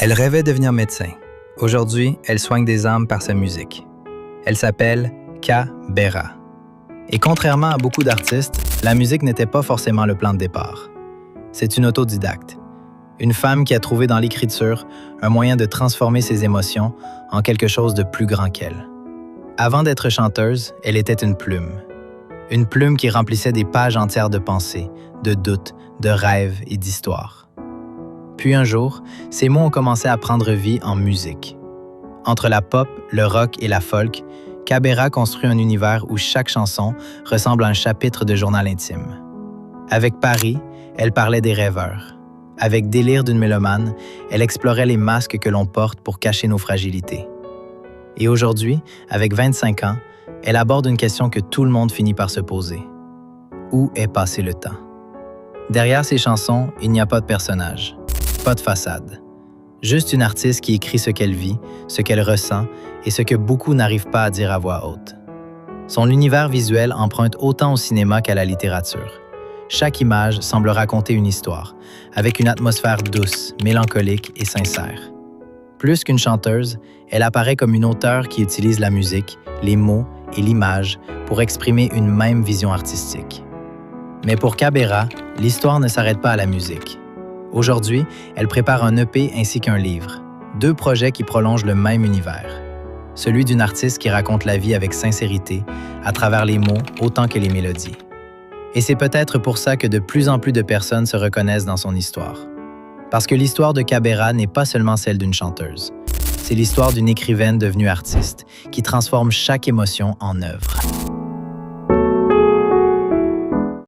Elle rêvait de devenir médecin. Aujourd'hui, elle soigne des âmes par sa musique. Elle s'appelle Kabera. Et contrairement à beaucoup d'artistes, la musique n'était pas forcément le plan de départ. C'est une autodidacte. Une femme qui a trouvé dans l'écriture un moyen de transformer ses émotions en quelque chose de plus grand qu'elle. Avant d'être chanteuse, elle était une plume. Une plume qui remplissait des pages entières de pensées, de doutes, de rêves et d'histoires. Puis un jour, ces mots ont commencé à prendre vie en musique. Entre la pop, le rock et la folk, Kabera construit un univers où chaque chanson ressemble à un chapitre de journal intime. Avec Paris, elle parlait des rêveurs. Avec Délire d'une mélomane, elle explorait les masques que l'on porte pour cacher nos fragilités. Et aujourd'hui, avec 25 ans, elle aborde une question que tout le monde finit par se poser. Où est passé le temps? Derrière ces chansons, il n'y a pas de personnage, pas de façade. Juste une artiste qui écrit ce qu'elle vit, ce qu'elle ressent et ce que beaucoup n'arrivent pas à dire à voix haute. Son univers visuel emprunte autant au cinéma qu'à la littérature. Chaque image semble raconter une histoire, avec une atmosphère douce, mélancolique et sincère. Plus qu'une chanteuse, elle apparaît comme une auteure qui utilise la musique, les mots et l'image pour exprimer une même vision artistique. Mais pour Kabera, l'histoire ne s'arrête pas à la musique. Aujourd'hui, elle prépare un EP ainsi qu'un livre, 2 projets qui prolongent le même univers. Celui d'une artiste qui raconte la vie avec sincérité, à travers les mots autant que les mélodies. Et c'est peut-être pour ça que de plus en plus de personnes se reconnaissent dans son histoire. Parce que l'histoire de Kabera n'est pas seulement celle d'une chanteuse. C'est l'histoire d'une écrivaine devenue artiste, qui transforme chaque émotion en œuvre.